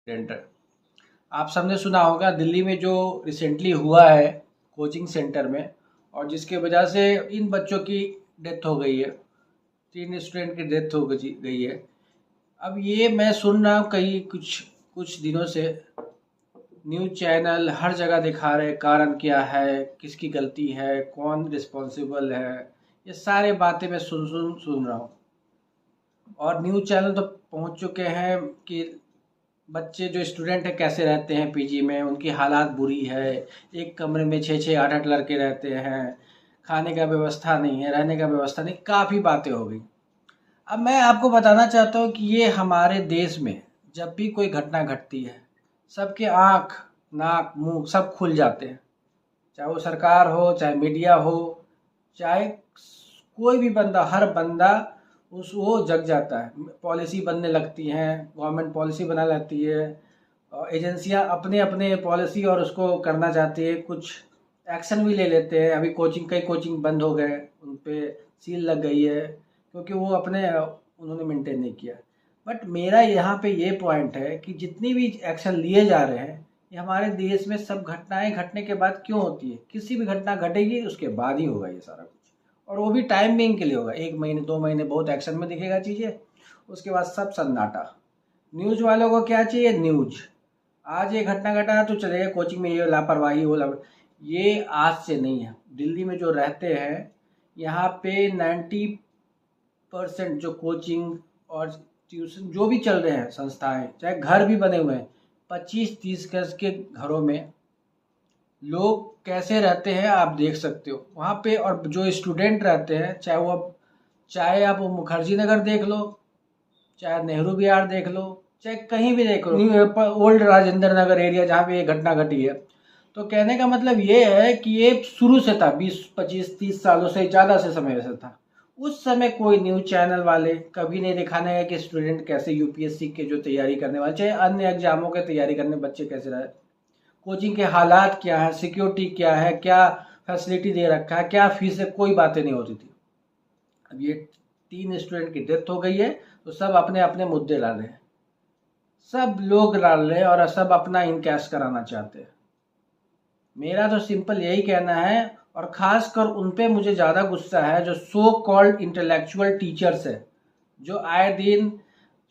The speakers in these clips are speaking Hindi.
सेंटर। आप सबने सुना होगा दिल्ली में जो रिसेंटली हुआ है कोचिंग सेंटर में, और जिसके वजह से इन बच्चों की डेथ हो गई है, 3 स्टूडेंट की डेथ हो गई है। अब ये मैं सुन रहा हूँ कई कुछ कुछ दिनों से न्यूज़ चैनल हर जगह दिखा रहे कारण क्या है, किसकी गलती है, कौन रिस्पॉन्सिबल है। ये सारे बातें मैं सुन रहा हूँ, और न्यूज़ चैनल तो पहुँच चुके हैं कि बच्चे जो स्टूडेंट हैं कैसे रहते हैं पीजी में, उनकी हालात बुरी है। एक कमरे में 6-6 8-8 लड़के रहते हैं, खाने का व्यवस्था नहीं है, रहने का व्यवस्था नहीं, काफ़ी बातें हो गई। अब मैं आपको बताना चाहता हूँ कि ये हमारे देश में जब भी कोई घटना घटती है, सबके आँख, नाक, मुँह सब खुल जाते हैं। चाहे वो सरकार हो, चाहे मीडिया हो, चाहे कोई भी बंदा, हर बंदा वो जग जाता है। पॉलिसी बनने लगती हैं, गवर्नमेंट पॉलिसी बना लेती है, और एजेंसियां अपने अपने पॉलिसी और उसको करना चाहती है, कुछ एक्शन भी ले लेते हैं। अभी कई कोचिंग बंद हो गए, उन पे सील लग गई है, क्योंकि वो अपने उन्होंने मेंटेन नहीं किया। बट मेरा यहाँ पे ये पॉइंट है कि जितनी भी एक्शन लिए जा रहे हैं, ये हमारे देश में सब घटनाएं घटने के बाद क्यों होती है? किसी भी घटना घटेगी उसके बाद ही होगा ये सारा कुछ, और वो भी टाइम बिंग के लिए होगा। 1 महीने 2 महीने बहुत एक्शन में दिखेगा चीज़ें, उसके बाद सब सन्नाटा। न्यूज़ वालों को क्या चाहिए? न्यूज़। आज ये घटना घटा तो चलेगा, कोचिंग में ये लापरवाही हो ये आज से नहीं है। दिल्ली में जो रहते हैं, यहाँ पे 90% जो कोचिंग और ट्यूशन जो भी चल रहे हैं संस्थाएं, चाहे घर भी बने हुए हैं, 25-30 गज के घरों में लोग कैसे रहते हैं आप देख सकते हो वहाँ पे। और जो स्टूडेंट रहते हैं, चाहे आप वो मुखर्जी नगर देख लो, चाहे नेहरू विहार देख लो, चाहे कहीं भी देख लो, ओल्ड राजेंद्र नगर एरिया जहाँ पे ये घटना घटी है। तो कहने का मतलब ये है कि ये शुरू से था, 20-25-30 सालों से ज़्यादा से समय से था। उस समय कोई न्यूज़ चैनल वाले कभी नहीं दिखाने गए कि स्टूडेंट कैसे यूपीएससी के जो तैयारी करने वाले, चाहे अन्य एग्जामों के तैयारी करने बच्चे कैसे रहे, कोचिंग के हालात क्या है, सिक्योरिटी क्या है, क्या फैसिलिटी दे रखा है, क्या फीस है, कोई बातें नहीं होती थी। अब ये 3 स्टूडेंट की डेथ हो गई है, तो सब अपने अपने मुद्दे ला रहे हैं, सब लोग डाल रहे हैं, और सब अपना इनकैश कराना चाहते हैं। मेरा तो सिंपल यही कहना है, और खासकर उन पे मुझे ज़्यादा गुस्सा है जो सो कॉल्ड इंटेलेक्चुअल टीचर्स है, जो आए दिन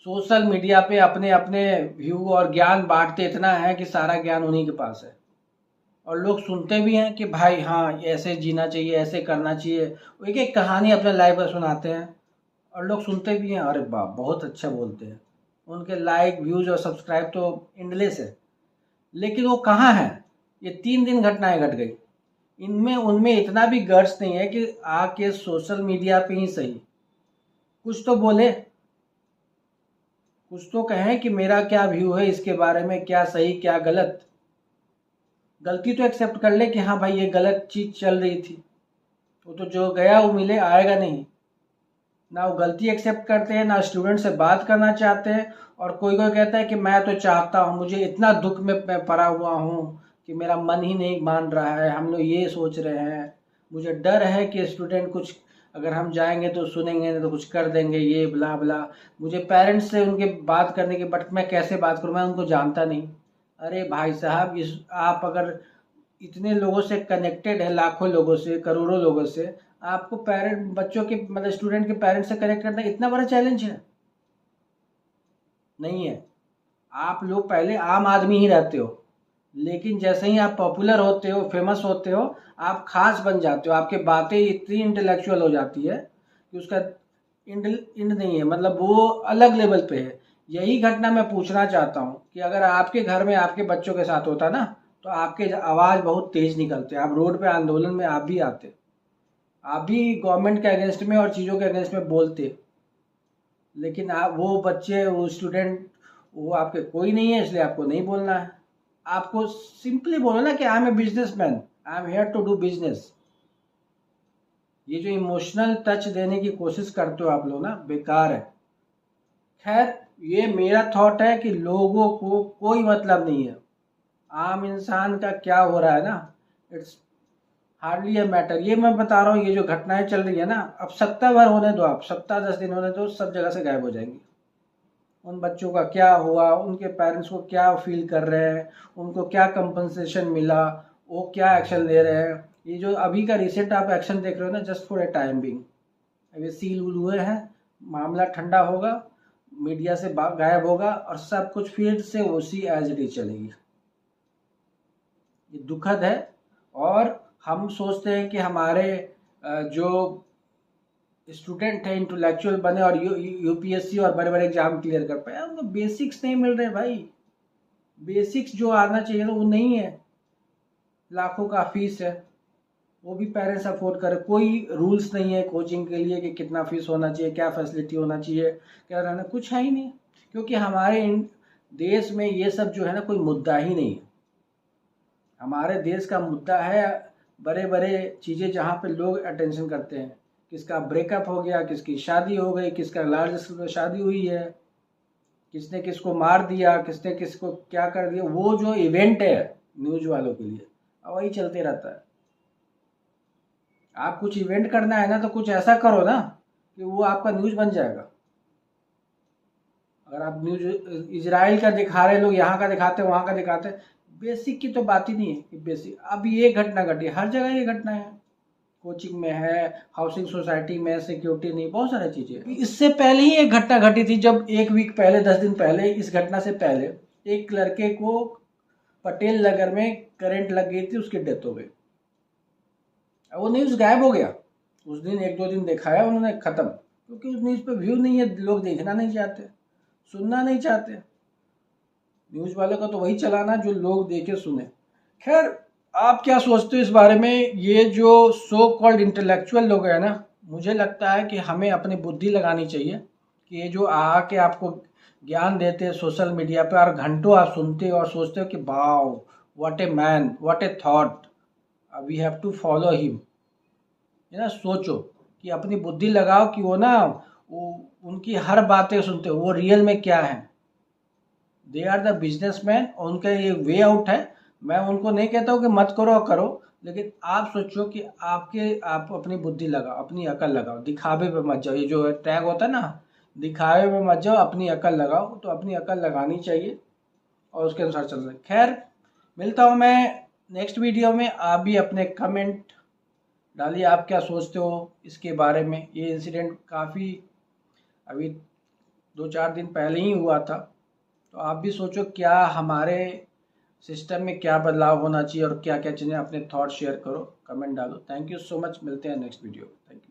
सोशल मीडिया पे अपने अपने व्यू और ज्ञान बांटते इतना है कि सारा ज्ञान उन्हीं के पास है, और लोग सुनते भी हैं कि भाई हाँ ऐसे जीना चाहिए, ऐसे करना चाहिए। एक एक कहानी अपने लाइफ में सुनाते हैं, और लोग सुनते भी हैं, अरे बाप बहुत अच्छा बोलते हैं। उनके लाइक, व्यूज और सब्सक्राइब तो इंडलेस है। लेकिन वो कहाँ है? ये 3 दिन घटनाएं घट गई, इनमें उनमें इतना भी गट्स नहीं है कि आके सोशल मीडिया पे ही सही कुछ तो बोले, कुछ तो कहें कि मेरा क्या व्यू है इसके बारे में, क्या सही क्या गलत। गलती तो एक्सेप्ट कर ले कि हाँ भाई ये गलत चीज़ चल रही थी। वो तो जो गया वो मिले, आएगा नहीं। ना वो गलती एक्सेप्ट करते हैं, ना स्टूडेंट से बात करना चाहते हैं। और कोई कोई कहता है कि मैं तो चाहता हूँ, मुझे इतना दुख में मैं पड़ा हुआ हूँ कि मेरा मन ही नहीं मान रहा है, हम लोग ये सोच रहे हैं, मुझे डर है कि स्टूडेंट कुछ अगर हम जाएंगे तो सुनेंगे नहीं तो कुछ कर देंगे, ये बला बला। मुझे पेरेंट्स से उनके बात करने की, बट मैं कैसे बात करूँ, मैं उनको जानता नहीं। अरे भाई साहब, इस आप अगर इतने लोगों से कनेक्टेड है, लाखों लोगों से, करोड़ों लोगों से, आपको पेरेंट बच्चों के मतलब स्टूडेंट के पेरेंट्स से कनेक्ट करना इतना बड़ा चैलेंज है? नहीं है। आप लोग पहले आम आदमी ही रहते हो, लेकिन जैसे ही आप पॉपुलर होते हो, फेमस होते हो, आप खास बन जाते हो, आपके बातें इतनी इंटेलेक्चुअल हो जाती है कि उसका इंड नहीं है, मतलब वो अलग लेवल पे है। यही घटना मैं पूछना चाहता हूँ कि अगर आपके घर में आपके बच्चों के साथ होता ना, तो आपके आवाज़ बहुत तेज निकलते, आप रोड पे आंदोलन में आप भी आते, आप भी गवर्नमेंट के अगेंस्ट में और चीज़ों के अगेंस्ट में बोलते। लेकिन आप वो बच्चे, वो स्टूडेंट, वो आपके कोई नहीं है, इसलिए आपको नहीं बोलना है। आपको सिंपली बोलो ना कि I am a businessman, I am here to do business. ये जो इमोशनल टच देने की कोशिश करते हो आप लोग ना, बेकार है। खैर, ये मेरा थॉट है कि लोगों को कोई मतलब नहीं है आम इंसान का क्या हो रहा है ना, इट्स हार्डली अ मैटर। ये मैं बता रहा हूँ, ये जो घटनाएं चल रही है ना, अब सप्ताह भर होने दो, आप सप्ताह 10 दिन होने दो, सब जगह से गायब हो जाएंगी। उन बच्चों का क्या हुआ, उनके पेरेंट्स को क्या फील कर रहे हैं, उनको क्या कंपनसेशन मिला, वो क्या एक्शन ले रहे हैं। ये जो अभी का रिसेंट आप एक्शन देख रहे हो ना, just for a time being, अभी सील उल हुए हैं, मामला ठंडा होगा, मीडिया से गायब होगा और सब कुछ फिर से उसी एज इट इज चलेगी। ये दुखद है। और हम सोचते हैं कि हमारे जो स्टूडेंट है इंटेलेक्चुअल बने और यूपीएससी और बड़े बड़े एग्जाम क्लियर कर पाए, उनको बेसिक्स नहीं मिल रहे भाई। बेसिक्स जो आना चाहिए ना वो नहीं है। लाखों का फीस है, वो भी पेरेंट्स अफोर्ड करे। कोई रूल्स नहीं है कोचिंग के लिए कि कितना फीस होना चाहिए, क्या फैसिलिटी होना चाहिए, क्या रहना, कुछ है ही नहीं। क्योंकि हमारे देश में ये सब जो है ना कोई मुद्दा ही नहीं है। हमारे देश का मुद्दा है बड़े बड़े चीज़ें जहाँ पे लोग अटेंशन करते हैं। किसका ब्रेकअप हो गया, किसकी शादी हो गई, किसका लार्ज स्केल में शादी हुई है, किसने किसको मार दिया, किसने किसको क्या कर दिया, वो जो इवेंट है न्यूज वालों के लिए वही चलते रहता है। आप कुछ इवेंट करना है ना तो कुछ ऐसा करो ना कि वो आपका न्यूज बन जाएगा। अगर आप न्यूज इजराइल का दिखा रहे लोग, यहाँ का दिखाते वहाँ का दिखाते, बेसिक की तो बात ही नहीं है कि बेसिक। अभी ये घटना घटी, हर जगह ये घटना है, कोचिंग में है, हाउसिंग सोसाइटी में, सिक्योरिटी नहीं, बहुत सारी चीजें। इससे पहले ही एक घटना घटी थी, जब एक वीक पहले 10 दिन पहले, इस घटना से पहले एक लड़के को पटेल नगर में करंट लग गई थी, उसकी डेथ हो गई। वो न्यूज गायब हो गया। उस दिन 1-2 दिन दिखाया उन्होंने, खत्म। क्योंकि उस न्यूज पे व्यू नहीं है, लोग देखना नहीं चाहते, सुनना नहीं चाहते। न्यूज वालों का तो वही चलाना जो लोग देखे सुने। खैर, आप क्या सोचते हो इस बारे में? ये जो सो कॉल्ड इंटेलेक्चुअल लोग हैं ना, मुझे लगता है कि हमें अपनी बुद्धि लगानी चाहिए कि ये जो आके आपको ज्ञान देते हैं सोशल मीडिया पे और घंटों आप सुनते हो और सोचते हो कि wow what a man, what a thought, we have to follow him. है ना, सोचो कि अपनी बुद्धि लगाओ कि वो ना, वो उनकी हर बातें सुनते हो, वो रियल में क्या है। दे आर द बिजनेसमैन, उनका ये वे आउट है। मैं उनको नहीं कहता हूँ कि मत करो करो, लेकिन आप सोचो कि आप अपनी बुद्धि लगाओ, अपनी अकल लगाओ, दिखावे पे मत जाओ। ये जो टैग होता है ना, दिखावे पे मत जाओ, अपनी अकल लगाओ। तो अपनी अकल लगानी चाहिए और उसके अनुसार चल रहे। खैर, मिलता हूँ मैं नेक्स्ट वीडियो में। आप भी अपने कमेंट डालिए, आप क्या सोचते हो इसके बारे में। ये इंसिडेंट काफ़ी अभी 2-4 दिन पहले ही हुआ था, तो आप भी सोचो क्या हमारे सिस्टम में क्या बदलाव होना चाहिए और क्या क्या चीज़ें, अपने थॉट शेयर करो, कमेंट डालो। थैंक यू सो मच, मिलते हैं नेक्स्ट वीडियो। Thank you.